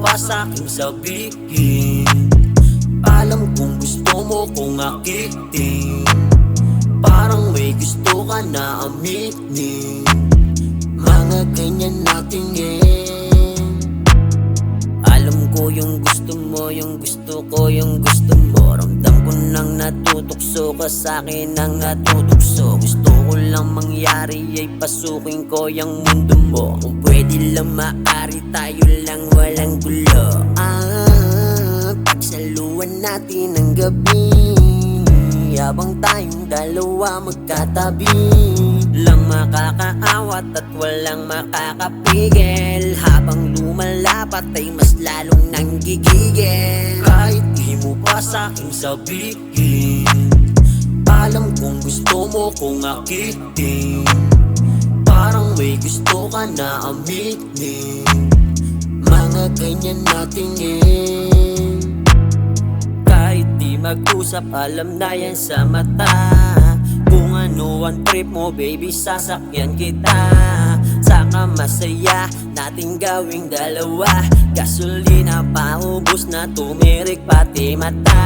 pa sa'king sabihin. Alam kong gusto mo kong akitin, parang may gusto ka na aminin. Mga ganyan natin Alam ko yung gusto mo, yung gusto ko, yung gusto mo. Ramdam ko nang natutukso ka sa'kin nang natutukso. Gusto ko lang mangyari ay pasukin ko yung mundo mo. Kung pwede lang maaari tayo lang walang gulo. Pagsaluan natin ang gabi, habang tayong dalawa magkatabi. Lang makakaawat at walang makakapigil. Habang lumalapat ay mas lalong nanggigigil. Kahit di mo pa sa'king sabihin, alam kong gusto mo kong akitin, parang may gusto ka na aminin. Mga ganyan natin kahit di mag-usap, alam na yan sa mata. Kung ano ang trip mo, baby, sasakyan kita. Saka masaya nating gawing dalawa. Gasolina paubos na, tumirik pati mata.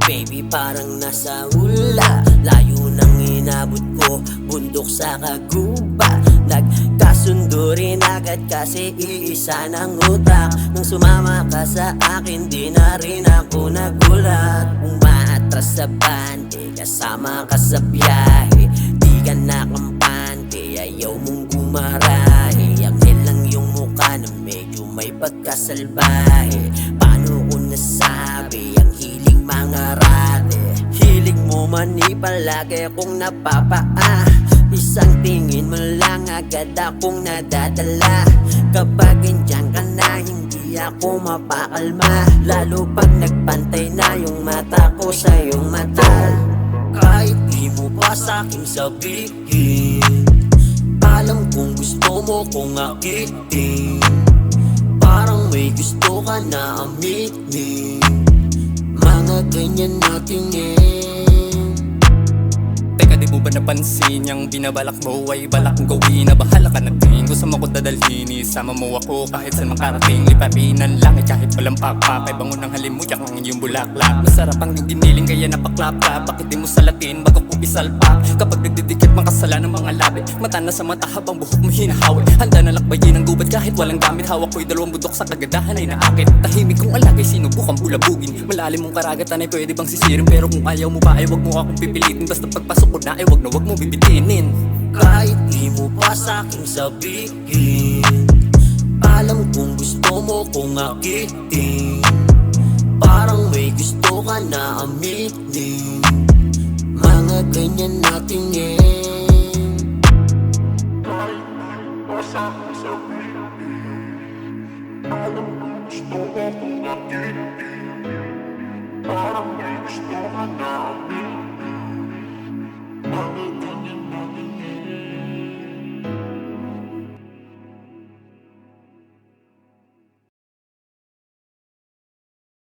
Baby, parang nasa hula, layo nang inabot ko, bundok sa kaguba. Nagkasundo rin agad kasi iisa ng utak. Nung sumama ka sa akin, di na rin ako nagulat. Umaatras sa bante, kasama ka sa biyahe. Di ka nakampante, ayaw mong gumarahe. Ang lang yung mukha na medyo may pagkasalbahe. Paano ko nasabi ang hiling mga rate? Hilig mo man ipalagi akong napapaa. Isang tingin mo lang agad akong nadadala. Kapag andyan ka na, hindi ako mapakalma. Lalo pag nagpantay na yung mata ko sa iyong mata. Kahit di mo pa sa'king sabihin, alam kong gusto mo kong akitin, parang may gusto ka na aminin. Mga ganyan natin Teka, di mo ba napansin yung binabalak mo ay balak kong gawin? Na bahala ka na din, gusto mo ko dadalhin. Isama mo ako kahit saan makarating. Liparin ang langit kahit walang pakpak. Ay bango ng halimuyak ng iyong bulaklak. Masarap ang iyong giniling kaya napaklap ka. Bakit di mo salatin bago ko isalpak? Kapag nagdidikit makasala ng mga labi, mata na sa mata habang buhok mo hinahawi. Handa na lakbayin ang gubat kahit walang gamit. Hawak ko'y dalawang budok sa kagadahan ay naakit. Tahimik kong alagay, sinubukang bulabugin. Malalim mong karagatan ay pwede bang sisirin, pero kung ayaw mo pa ay wag mo akong pipilitin. Basta pagpasok ko na ay wag na wag mo bibitinin. Kahit di mo pa sa'king sabihin, alam kong gusto mo kong akitin, parang may gusto ka na aminin. Mga ganyan natin Kahit di mo pa sa'king sabihin, alam kong gusto mo kong akitin, parang may gusto ka na